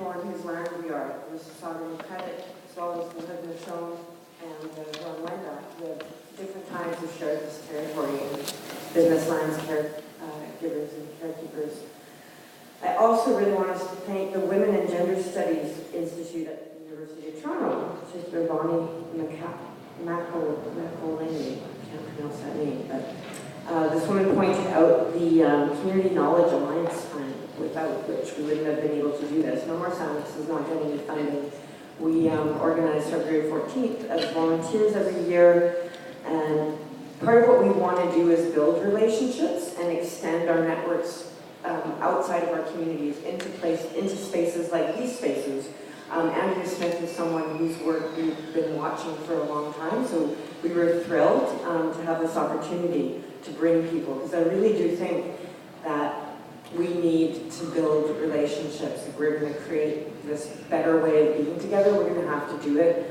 on whose land we are. Mississauga Credit, as well as the Haudenosaunee and John Wenda, the different times have shared this territory and business lands caregivers and carekeepers. I also really want us to thank the Women and Gender Studies Institute at the University of Toronto, Sister Bonnie McElhaney. I can't pronounce that name, but this woman pointed out the Community Knowledge Alliance Fund, without which we wouldn't have been able to do this. No More Silence is not getting any funding. We organize February 14th as volunteers every year, and part of what we want to do is build relationships and extend our networks outside of our communities into spaces like these spaces. Andrea Smith is someone whose work we've been watching for a long time, so we were thrilled to have this opportunity to bring people, because I really do think that we need to build relationships. If we're going to create this better way of being together, we're going to have to do it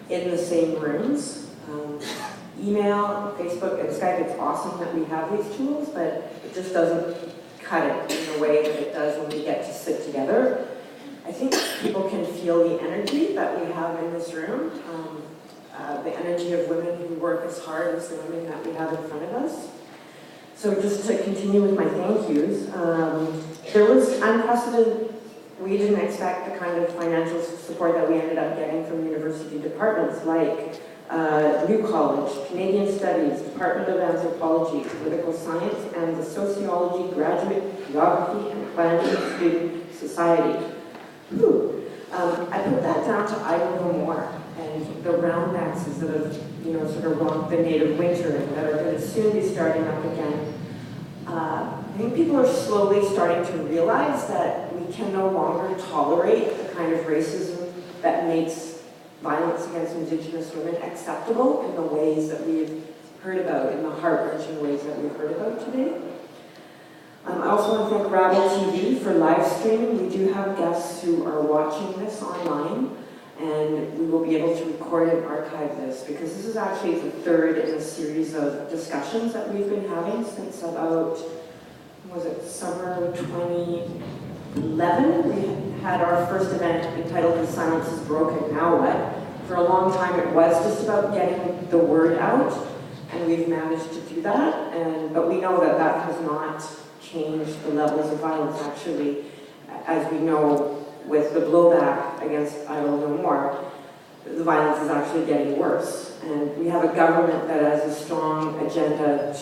in the same rooms. Email, Facebook, and Skype, it's awesome that we have these tools, but it just doesn't cut it in the way that it does when we get to sit together. I think people can feel the energy that we have in this room, the energy of women who work as hard as the women that we have in front of us. So just to continue with my thank yous, there was unprecedented, we didn't expect the kind of financial support that we ended up getting from university departments like New College, Canadian Studies, Department of Anthropology, Political Science, and the Sociology, Graduate, Geography, and Planning Student Society. I put that down to I Will Know More and the roundbacks that have, sort of rocked the native winter and that are going to soon be starting up again. I think people are slowly starting to realize that we can no longer tolerate the kind of racism that makes violence against Indigenous women acceptable in the ways that we've heard about, in the heart-wrenching ways that we've heard about today. I also want to thank Rabble TV for live streaming. We do have guests who are watching this online, and we will be able to record and archive this, because this is actually the third in a series of discussions that we've been having since about, summer 2011? We had our first event entitled The Silence is Broken, Now What? For a long time it was just about getting the word out, and we've managed to do that, but we know that that has not changed the levels of violence. Actually, as we know, with the blowback against I Will Know More, the violence is actually getting worse. And we have a government that has a strong agenda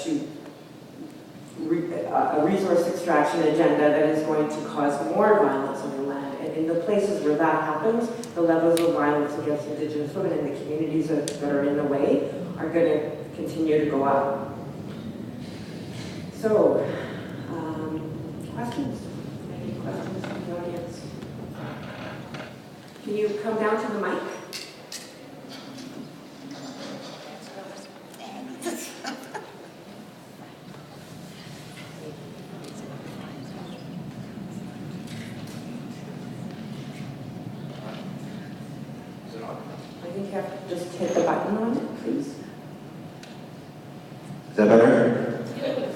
a resource extraction agenda that is going to cause more violence on the land. And in the places where that happens, the levels of violence against Indigenous women and the communities that are in the way are going to continue to go up. So, questions? Any questions from the audience? Can you come down to the mic? I think you have to just hit the button on it, please. Is that better? Okay.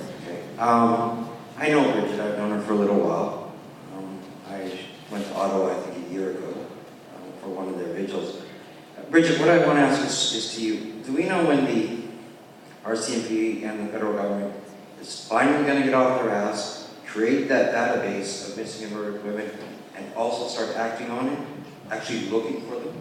I know Bridget. I've known her for a little while. I went to Ottawa, I think, a year ago for one of their vigils. Bridget, what I want to ask is to you, do we know when the RCMP and the federal government is finally going to get off their ass, create that database of missing and murdered women, and also start acting on it, actually looking for them?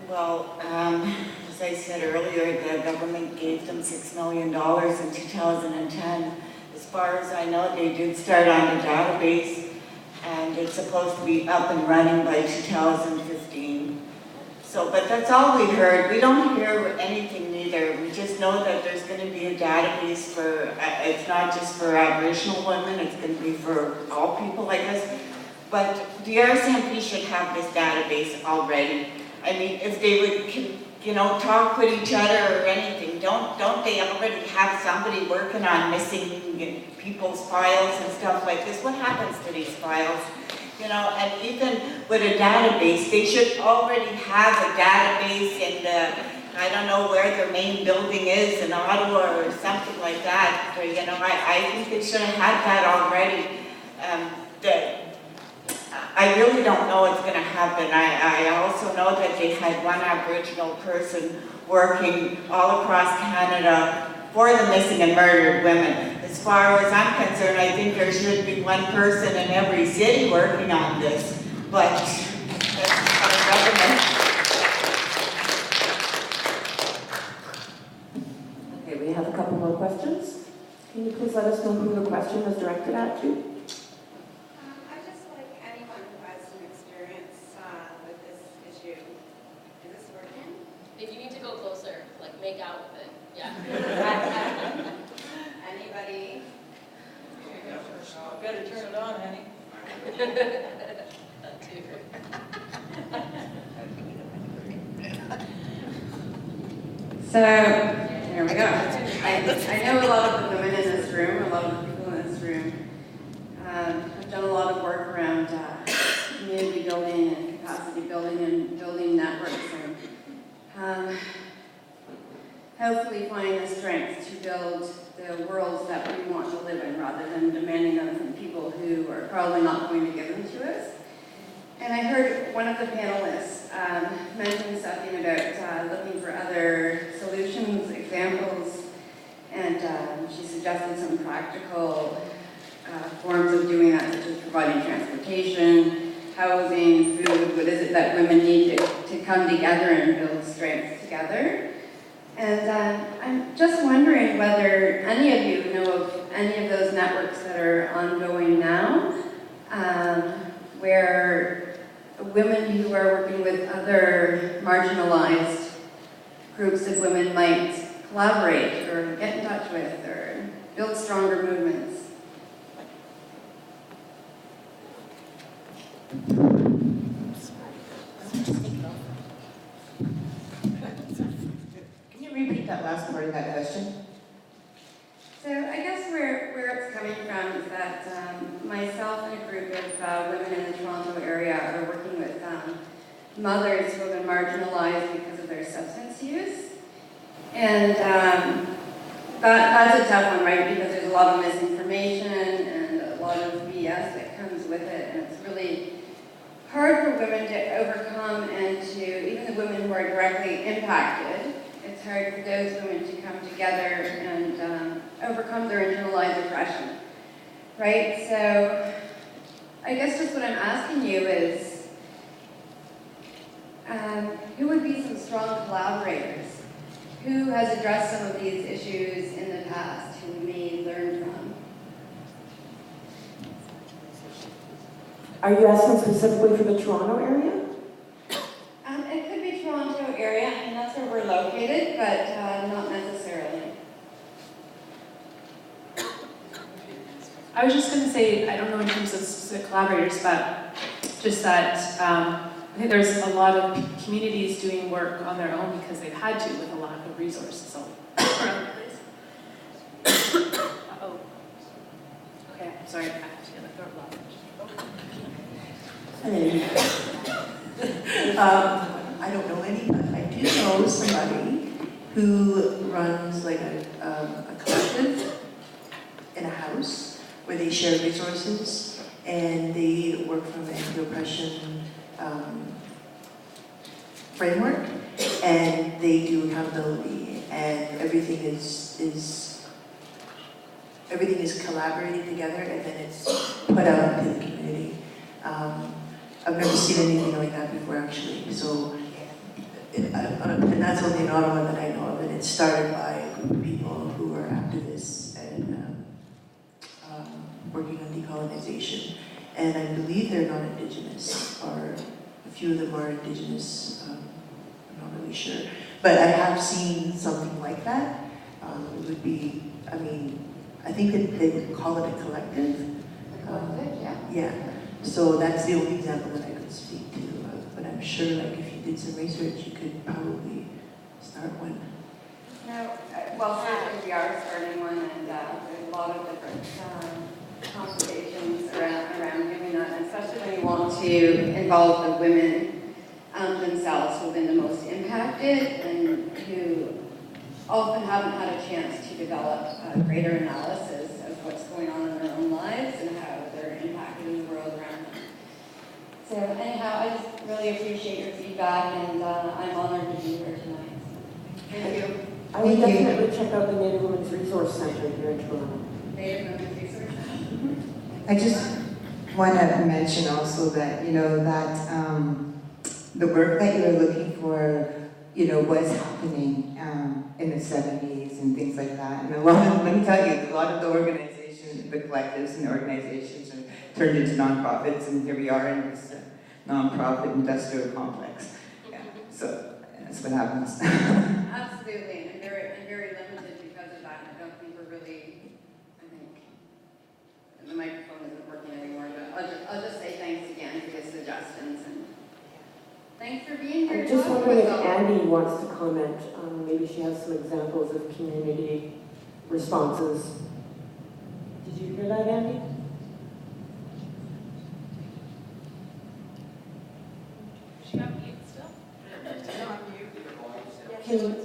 Well, as I said earlier, the government gave them $6 million in 2010. As far as I know, they did start on the database, and it's supposed to be up and running by 2015. So, but that's all we heard. We don't hear anything neither. We just know that there's going to be a database for, it's not just for Aboriginal women, it's going to be for all people, I guess. But the RCMP should have this database already. I mean, if they would, talk with each other or anything, don't they already have somebody working on missing people's files and stuff like this? What happens to these files? And even with a database, they should already have a database in the, I don't know where their main building is, in Ottawa or something like that. I think they should have had that already. I really don't know what's going to happen. I also know that they had one Aboriginal person working all across Canada for the missing and murdered women. As far as I'm concerned, I think there should be one person in every city working on this, but that's our government. Okay, we have a couple more questions. Can you please let us know who the question was directed at to? I just like anyone who has some experience with this issue. Is this working? If you need to go closer, like make out with it, yeah. Anybody? Better turn it on, honey. That too. So, there we go. I know a lot of the women in this room, a lot of the people in this room. I've done a lot of work around community building and capacity building and building networks and hopefully find the strength to build the worlds that we want to live in rather than demanding them from people who are probably not going to give them to us. And I heard one of the panelists mention something about looking for other solutions, examples, and she suggested some practical forms of doing that, such as providing transportation, housing, food. What is it that women need to come together and build strength together? And I'm just wondering whether any of you know of any of those networks that are ongoing now, where women who are working with other marginalized groups of women might collaborate or get in touch with or build stronger movements. Can you repeat that last part of that question? So I guess where it's coming from is that myself and a group of women in the Toronto area are working with mothers who have been marginalized because of their substance use. And that's a tough one, right? Because there's a lot of misinformation and a lot of BS that comes with it. And it's really hard for women to overcome and to, even the women who are directly impacted, it's hard for those women to come together and overcome their internalized oppression, right? So I guess just what I'm asking you is, who would be some strong collaborators? Who has addressed some of these issues in the past who we may learn from? Are you asking specifically for the Toronto area? It could be Toronto area, I mean, that's where we're located, but not necessarily. I was just going to say, I don't know in terms of specific collaborators, but just that I think there's a lot of communities doing work on their own because they've had to with a lack of resources. So, uh-oh. Okay, I'm sorry, I have to get the throat locked. I don't know any, but I do know somebody who runs like a collective in a house where they share resources and they work from an anti-oppression framework, and they do accountability, and everything is collaborating together, and then it's put out into the community. I've never seen anything like that before, actually. So, and that's only in Ottawa that I know of, and it's started by a group of people who are activists and working on decolonization. And I believe they're not Indigenous, or a few of them are Indigenous. I'm not really sure, but I have seen something like that. It would be, I mean, I think that they would call it a collective. Yeah. So that's the only example that I could speak to. But I'm sure, like, if you did some research, you could probably start one. No, well, certainly we are starting one, and there's a lot of different conversations around doing that, and especially when you want to involve the women themselves who have been the most impacted and who often haven't had a chance to develop a greater analysis of what's going on in their own lives and how they're impacted in the world really appreciate your feedback, and I'm honored to be here tonight. Thank you. I would Thank you. definitely check out the Native Women's Resource Center here in Toronto. Native Women's Research Center. I just want to mention also that, that the work that you're looking for, was happening in the 70s and things like that. And let me tell you, a lot of the organizations, the collectives and the organizations are turned into nonprofits, and here we are in this nonprofit industrial complex. Yeah, so that's what happens. Absolutely, and very limited because of that. I don't think we're really, I think, the microphone isn't working anymore, but I'll just say thanks again for your suggestions, and thanks for being here. I'm just talking wondering if with us. Andy wants to comment. Maybe she has some examples of community responses. Did you hear that, Andy? She got mute still? Can,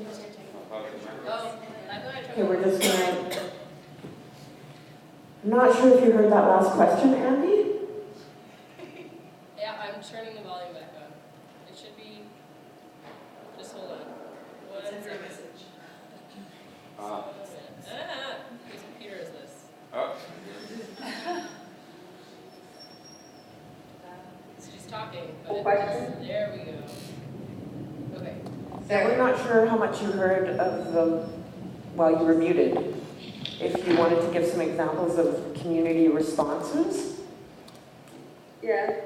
Oh, I thought I tried. okay, we're just gonna. I'm not sure if you heard that last question, Andy. Yeah, I'm turning the volume back on. It should be, just hold on. One second. Whose computer is this? She's talking, but there we go. Okay. Yeah, we're not sure how much you heard of the, while you were muted. If you wanted to give some examples of community responses? Yeah.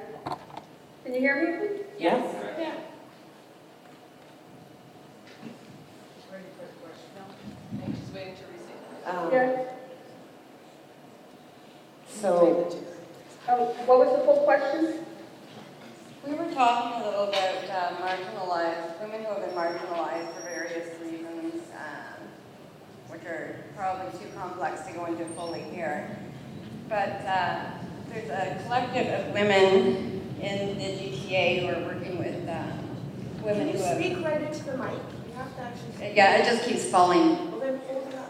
Can you hear me? Yes? Yeah. Just waiting to receive. Yeah. So, What was the full question? We were talking a little about marginalized, women who have been marginalized for various reasons, which are probably too complex to go into fully here. But there's a collective of women in the GTA who are working with women who have... speak right into the mic. You have to actually. Yeah, it just keeps falling Well, then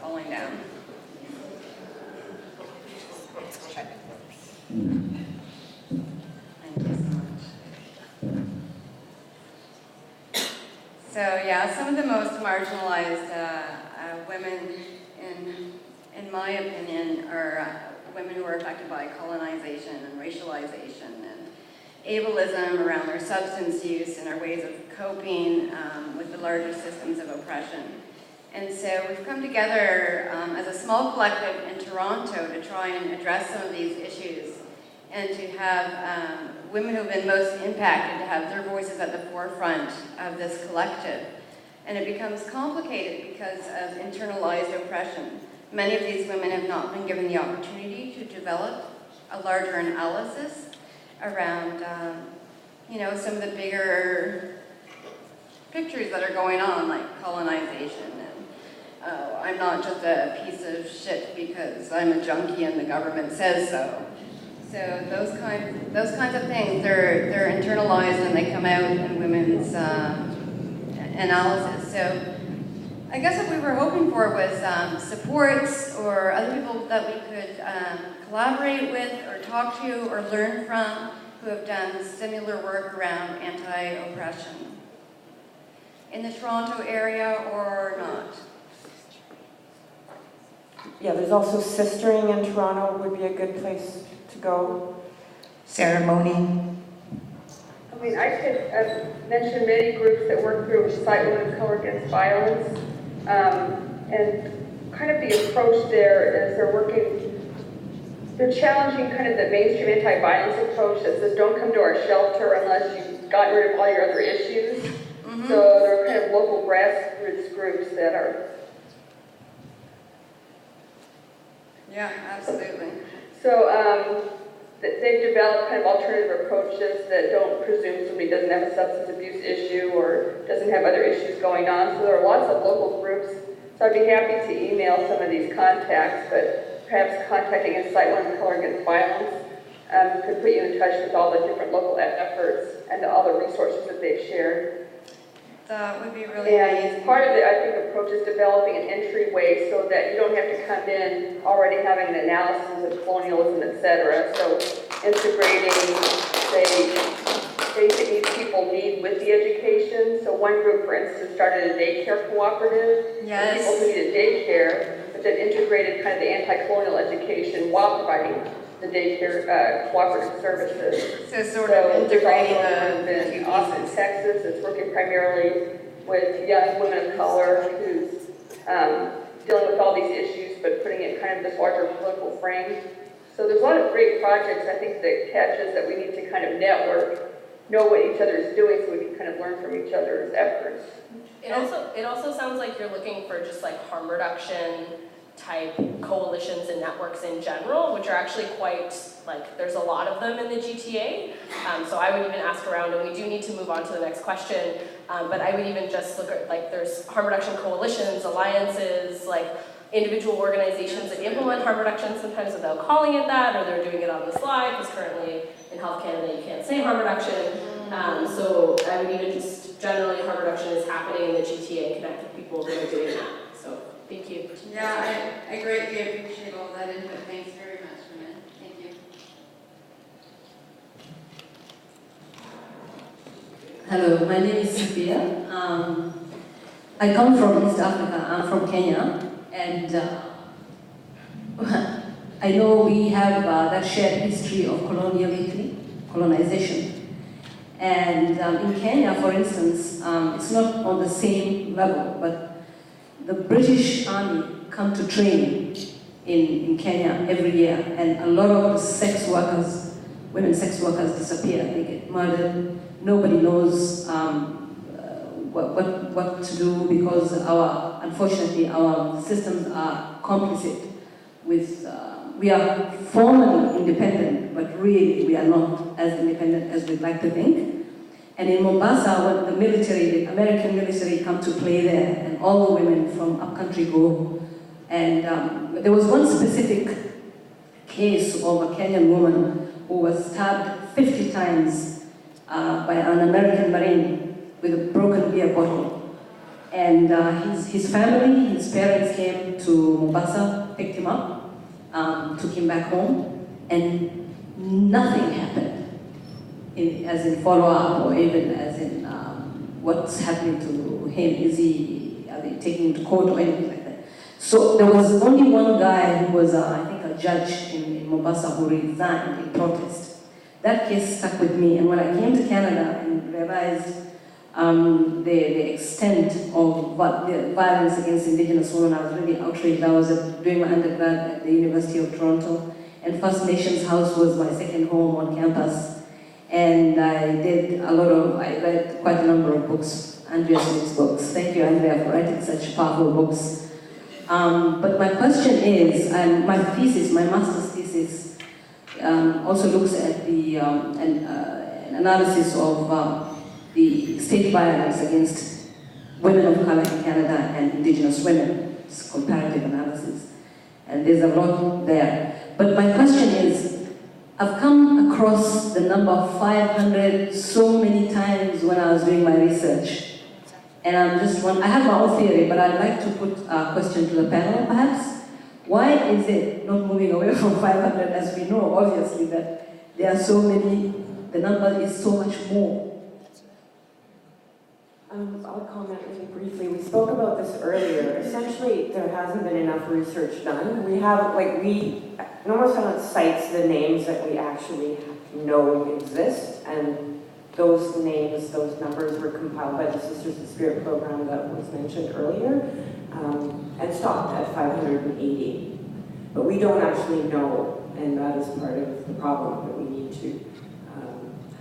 hold it up. down. Thank you so much. So yeah, some of the most marginalized women, in my opinion, are women who are affected by colonization and racialization and ableism around their substance use and our ways of coping with the larger systems of oppression. And so we've come together as a small collective in Toronto to try and address some of these issues and to have women who have been most impacted to have their voices at the forefront of this collective. And it becomes complicated because of internalized oppression. Many of these women have not been given the opportunity to develop a larger analysis around, some of the bigger pictures that are going on, like colonization. And I'm not just a piece of shit because I'm a junkie and the government says so. So those kinds of things, they're internalized and they come out in women's analysis. So I guess what we were hoping for was supports or other people that we could collaborate with or talk to or learn from who have done similar work around anti-oppression in the Toronto area or not. Yeah, there's also sistering in Toronto would be a good place to go. Ceremony. I mean, I could mention many groups that work through Cite Women of Color Against Violence. And kind of the approach there is they're challenging kind of the mainstream anti-violence approach that says don't come to our shelter unless you've gotten rid of all your other issues. Mm-hmm. So they're kind of local grassroots groups that are. Yeah, absolutely. So they've developed kind of alternative approaches that don't presume somebody doesn't have a substance abuse issue or doesn't have other issues going on. So there are lots of local groups. So I'd be happy to email some of these contacts, but perhaps contacting a Cite Women of Color Against Violence could put you in touch with all the different local efforts and all the resources that they've shared. That would be really And amazing. part of the, I think, approach is developing an entryway so that you don't have to come in already having an analysis of colonialism, et cetera. So integrating, say, basic needs people need with the education. So one group, for instance, started a daycare cooperative. For people who needed daycare, but then integrated kind of the anti-colonial education while providing the daycare cooperative services. So sort of integrating the in Austin, Texas. It's working primarily with young women of color who's dealing with all these issues, but putting it in kind of this larger political frame. So there's a lot of great projects. I think the catch is that we need to kind of network, know what each other is doing, so we can kind of learn from each other's efforts. It also sounds like you're looking for just like harm reduction type coalitions and networks in general, which are actually quite, like, there's a lot of them in the GTA. So I would even ask around, and we do need to move on to the next question, but I would even just look at, like, there's harm reduction coalitions, alliances, like, individual organizations that implement harm reduction sometimes without calling it that, or they're doing it on the slide, because currently in Health Canada you can't say harm reduction. So I would even just, generally harm reduction is happening in the GTA, connect with people who are doing that. So thank you. Yeah, I greatly appreciate all that input. Thanks very much, Lynn. Thank you. Hello, my name is Sophia. I come from East Africa. I'm from Kenya, and I know we have that shared history of colonization. And in Kenya, for instance, it's not on the same level, but the British Army come to train in Kenya every year, and a lot of the sex workers, women sex workers, disappear. They get murdered. Nobody knows what to do, because unfortunately our systems are complicit with. We are formally independent, but really we are not as independent as we'd like to think. And in Mombasa, when the military, the American military, come to play there, and all the women from upcountry go. And there was one specific case of a Kenyan woman who was stabbed 50 times by an American Marine with a broken beer bottle. And his family, his parents came to Mombasa, picked him up, took him back home, and nothing happened. As in follow-up, or even as in what's happening to him. Are they taking him to court or anything like that? So there was only one guy who was, I think, a judge in Mombasa who resigned in protest. That case stuck with me, and when I came to Canada and realized the extent of the violence against Indigenous women, I was really outraged. I was doing my undergrad at the University of Toronto, and First Nations House was my second home on campus. And I read quite a number of books, Andrea Smith's books. Thank you, Andrea, for writing such powerful books. But my question is, my master's thesis, also looks at the an analysis of the state violence against women of color in Canada and Indigenous women. It's comparative analysis. And there's a lot there. But my question is, I've come across the number 500 so many times when I was doing my research. And I have my own theory, but I'd like to put a question to the panel, perhaps. Why is it not moving away from 500, as we know, obviously, that there are so many, the number is so much more? I'll comment really briefly. We spoke about this earlier. Essentially, there hasn't been enough research done. We have, Normal Silence cites the names that we actually know exist, and those names, those numbers were compiled by the Sisters of Spirit program that was mentioned earlier, and stopped at 580. But we don't actually know, and that is part of the problem, that we need to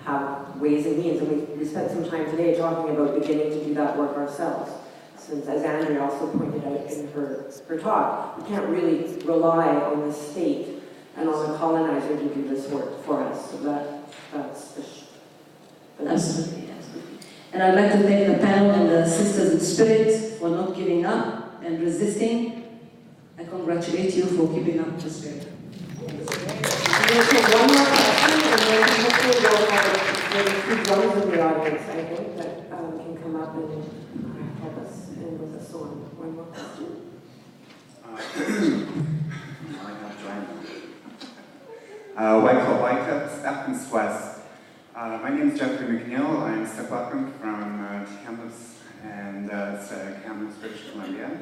have ways and means. And we spent some time today talking about beginning to do that work ourselves. Since, as Andrea also pointed out in her talk, we can't really rely on the state and on the colonizer to do this work for us. So that's the Absolutely. And I'd like to thank the panel and the Sisters in Spirit for not giving up and resisting. I congratulate you for keeping up the spirit. I'm going to take one more question, and then hopefully we'll have maybe two drums in the audience, I think, that can come up and help us end with a song. One more question. Wake up, Stephen West. My name is Jeffrey McNeil. I'm Step-Welcome from Kamloops, and it's Kamloops, British Columbia.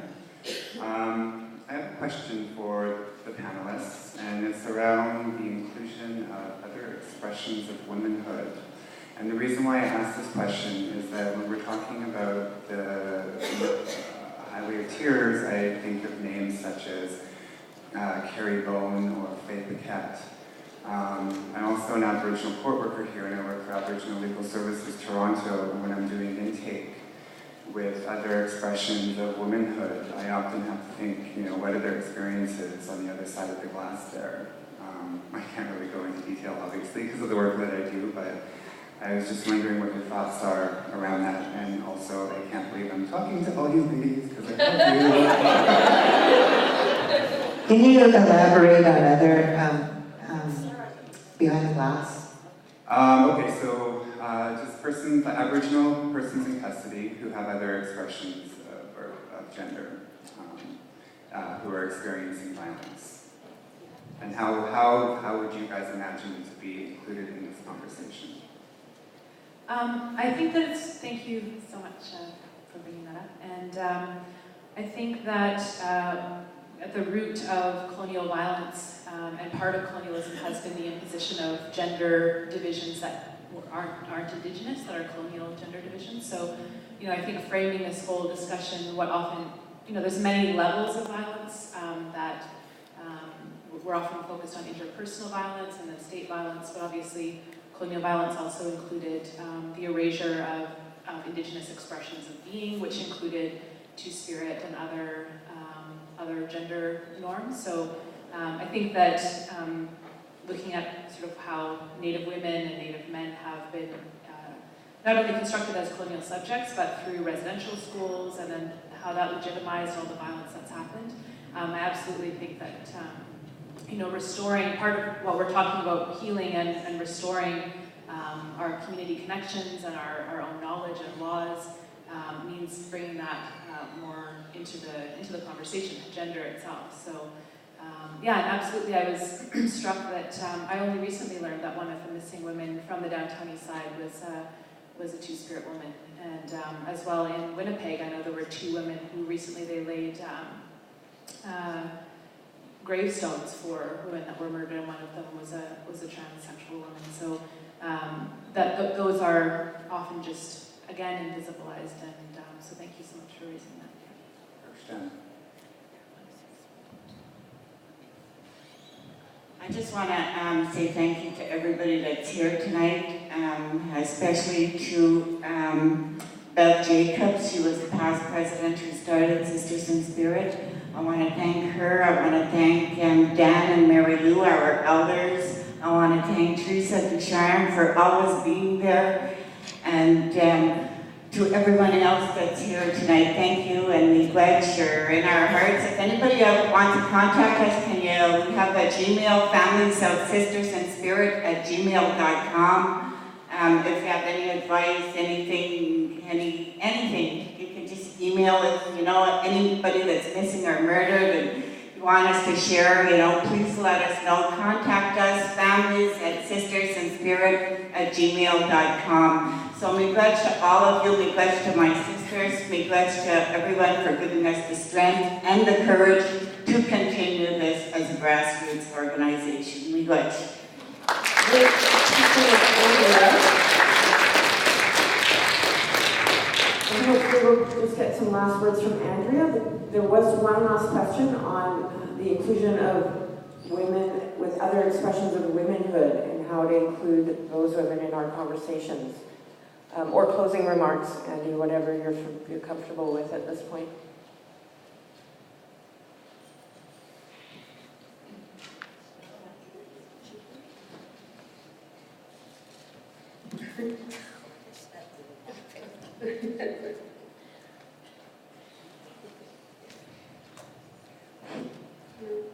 I have a question for the panelists, and it's around the inclusion of other expressions of womanhood. And the reason why I ask this question is that when we're talking about the Highway of Tears, I think of names such as Carrie Bone or Faye Paquette. I'm also an Aboriginal court worker here, and I work for Aboriginal Legal Services Toronto. And when I'm doing intake with other expressions of womanhood, I often have to think, what are their experiences on the other side of the glass there? I can't really go into detail, obviously, because of the work that I do, but I was just wondering what your thoughts are around that. And also, I can't believe I'm talking to all you ladies, because I love you. Can you elaborate on other behind the glass? Okay, so just Aboriginal persons in custody who have other expressions of gender, who are experiencing violence. And how would you guys imagine it to be included in this conversation? I think that thank you so much for bringing that up. And I think that at the root of colonial violence and part of colonialism has been the imposition of gender divisions that aren't Indigenous, that are colonial gender divisions. So, I think framing this whole discussion, what often, there's many levels of violence that we're often focused on interpersonal violence and then state violence, but obviously colonial violence also included the erasure of Indigenous expressions of being, which included Two-Spirit and other gender norms. So I think that looking at sort of how Native women and Native men have been not only constructed as colonial subjects, but through residential schools, and then how that legitimized all the violence that's happened. I absolutely think that restoring, part of what we're talking about, healing and restoring our community connections and our own knowledge and laws, means bringing that more into the conversation, gender itself. So yeah, and absolutely, I was struck that I only recently learned that one of the missing women from the downtown east side was a Two-Spirit woman. And as well in Winnipeg, I know there were 2 women who recently they laid gravestones for women that were murdered, and one of them was a transsexual woman. So those are often just, again, invisibilized, and so thank you so much for raising that. Understand. I just want to say thank you to everybody that's here tonight, especially to Bev Jacobs. She was the past president who started Sisters in Spirit. I want to thank her. I want to thank Dan and Mary Lou, our elders. I want to thank Teresa Ducharme for always being there. And to everyone else that's here tonight, thank you. And we glad you're in our hearts. If anybody wants to contact us, we have a Gmail, familiesofsistersandspirit@gmail.com. If you have any advice, anything, you can just email it. Anybody that's missing or murdered and you want us to share, please let us know. Contact us, familiesatsistersandspirit@gmail.com. So miigwech to all of you, miigwech to my sisters, miigwech to everyone for giving us the strength and the courage to continue this as a grassroots organization. Miigwech. And hopefully we'll just get some last words from Andrea. There was one last question on the inclusion of women with other expressions of womanhood and how to include those women in our conversations. Or closing remarks, Andy, whatever you're comfortable with at this point.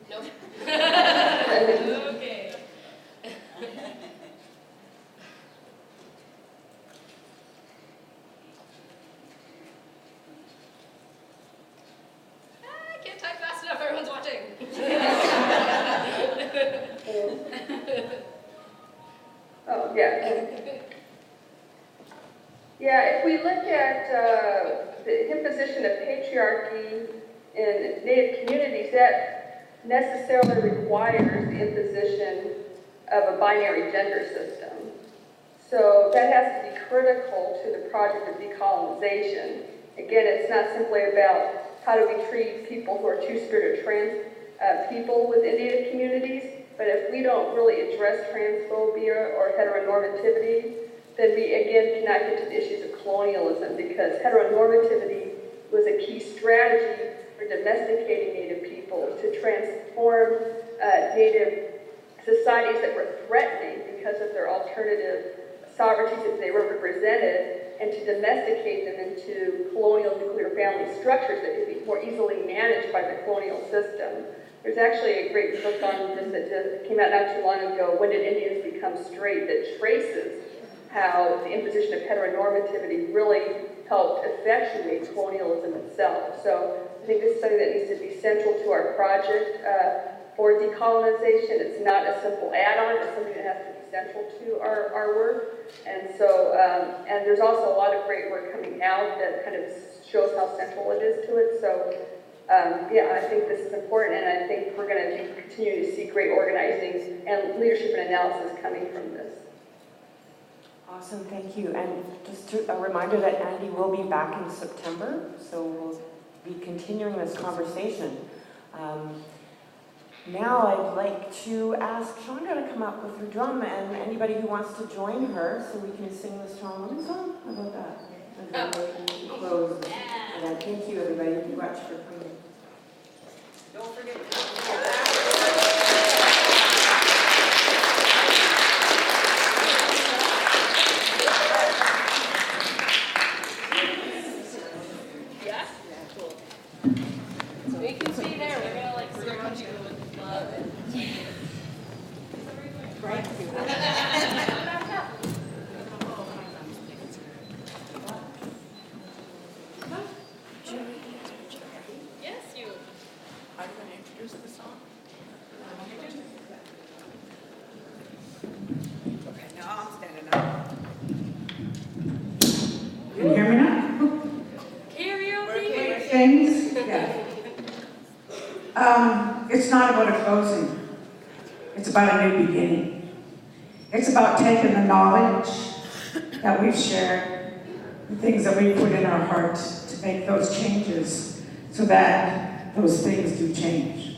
No. Okay. I can't type fast enough, everyone's watching. Oh, yeah. Yeah, if we look at the imposition of patriarchy in Native communities, that necessarily requires the imposition of a binary gender system. So that has to be critical to the project of decolonization. Again, it's not simply about how do we treat people who are two-spirit or trans people within Native communities, but if we don't really address transphobia or heteronormativity, then we again cannot get to the issues of colonialism, because heteronormativity was a key strategy for domesticating Native people to transform Native societies that were threatening because of their alternative sovereignties that they represented, and to domesticate them into colonial nuclear family structures that could be more easily managed by the colonial system. There's actually a great book on this that came out not too long ago, When Did Indians Become Straight?, that traces how the imposition of heteronormativity really helped effectuate colonialism itself. So I think this is something that needs to be central to our project for decolonization. It's not a simple add-on, it's something that has to be central to our work. And so, and there's also a lot of great work coming out that kind of shows how central it is to it. So yeah, I think this is important, and I think we're going to continue to see great organizing and leadership and analysis coming from this. Awesome, thank you. And just a reminder that Andy will be back in September, so we'll be continuing this conversation. Now I'd like to ask Chandra to come up with her drum, and anybody who wants to join her so we can sing the Strong Woman song. How about that? And then we can close. And thank you everybody very much for coming. Don't forget We can see there. We're gonna like surround you with love and yes, you. I'm going to introduce the song. Okay, now I'm standing up. Can you hear me now? Karaoke. Things? Yeah. It's not about a closing. It's about a new beginning. It's about taking the knowledge that we've shared, the things that we put in our heart to make those changes so that those things do change.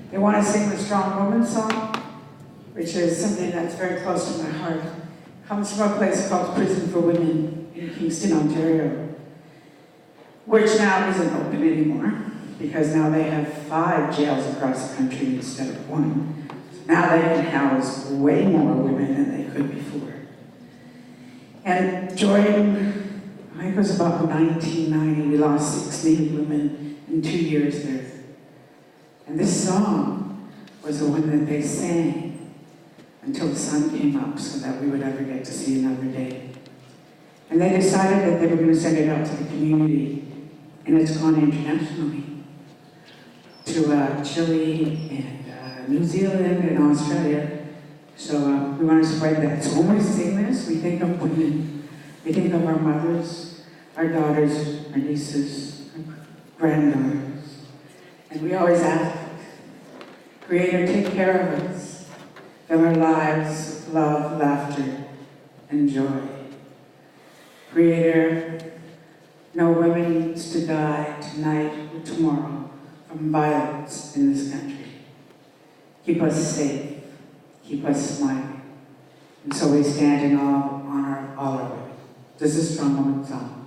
They want to sing the Strong Woman song, which is something that's very close to my heart. It comes from a place called Prison for Women in Kingston, Ontario, which now isn't open anymore, because now they have 5 jails across the country instead of 1. So now they can house way more women than they could before. And during, I think it was about 1990, we lost 6 Native women in 2 years there. And this song was the one that they sang until the sun came up so that we would ever get to see another day. And they decided that they were going to send it out to the community, and it's gone internationally to Chile and New Zealand and Australia. So we want to spread that. So when we sing this, we think of women. We think of our mothers, our daughters, our nieces, our granddaughters. And we always ask, Creator, take care of us. Fill our lives with love, laughter, and joy. Creator, no woman needs to die tonight or tomorrow from violence in this country. Keep us safe. Keep us smiling. And so we stand in honor of all our women. This is Strong Woman song.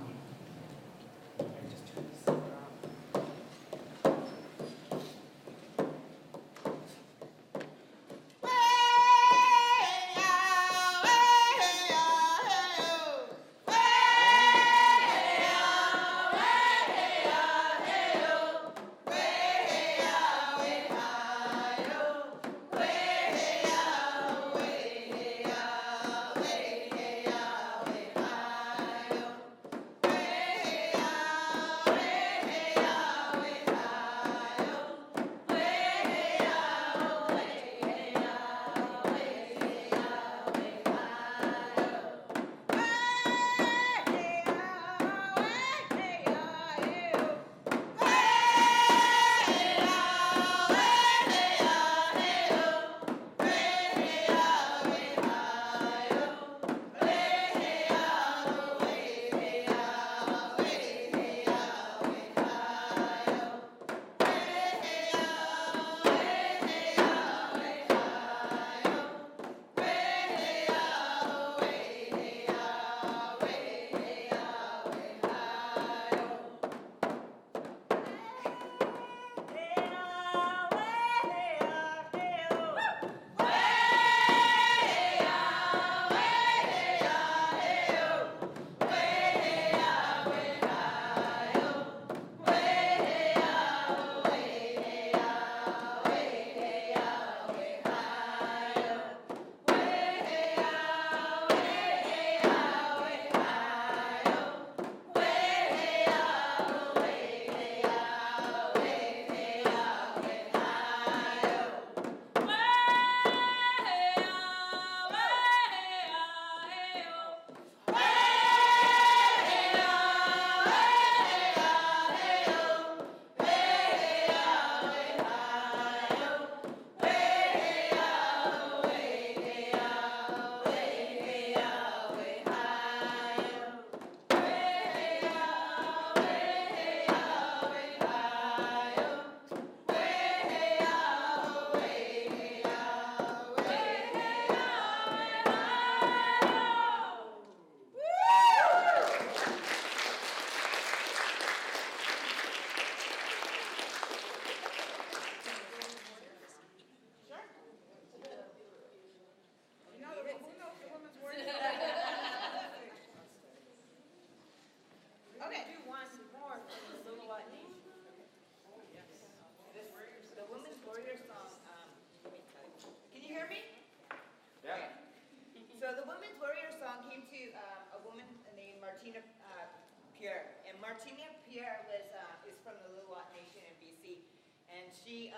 She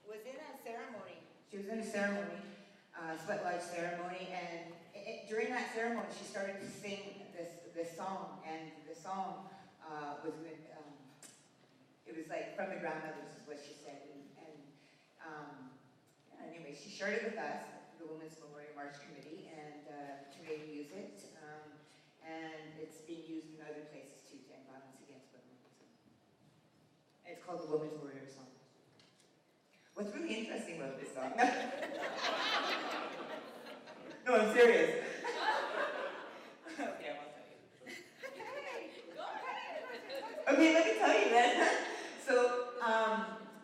was in a ceremony. She was in a ceremony, Sweat Lodge ceremony, and during that ceremony, she started to sing this song, and the song was it was like from the grandmothers, is what she said, anyway, she shared it with us, the Women's Memorial March Committee, and today we use it, and it's being used in other places too to end violence against women. And it's called the Women's Warrior Song. What's really interesting about this song? No, I'm serious. Okay, I won't tell you. Go ahead. Okay, let me tell you then. So,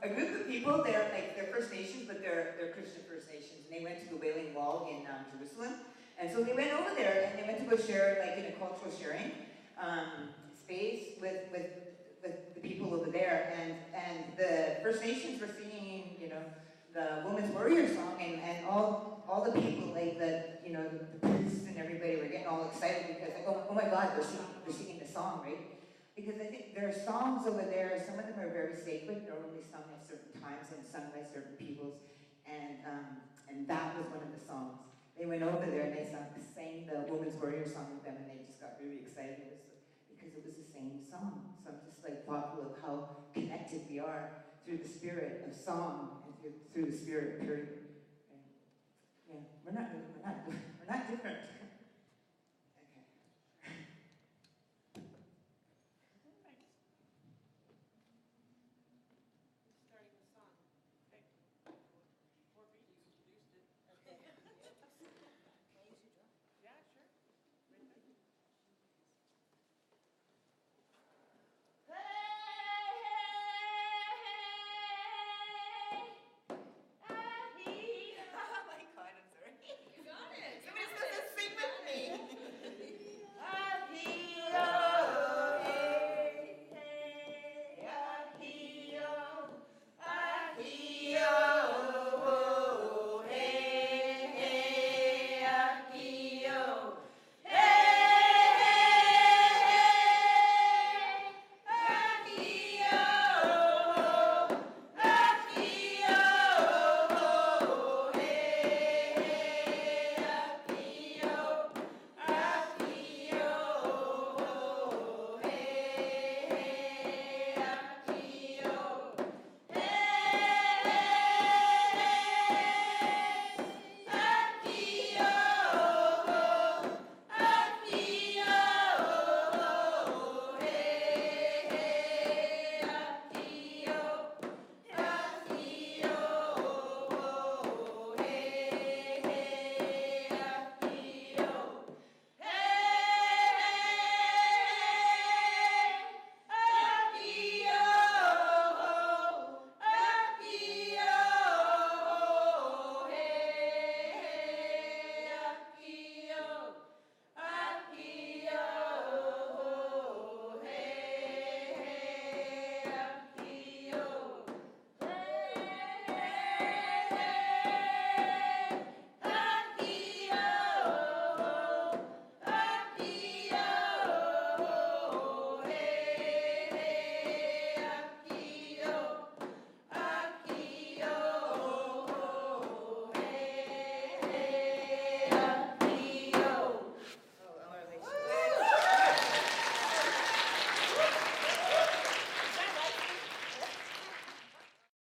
a group of people, they're First Nations, but they're Christian First Nations, and they went to the Wailing Wall in Jerusalem. And so they went over there, and they went to go share, like in a cultural sharing space with the people over there. And the First Nations were singing, you know, the Women's Warrior Song, and all the people, like the priests and everybody were getting all excited because, like, oh my God, they're singing the song, right? Because I think there are songs over there, some of them are very sacred, they're only sung at certain times and sung by certain peoples, and that was one of the songs. They went over there and they sang the Women's Warrior Song with them, and they just got really excited because it was the same song. So I'm just like thoughtful of how connected we are through the spirit of song and through the spirit, period. Yeah, we're not different.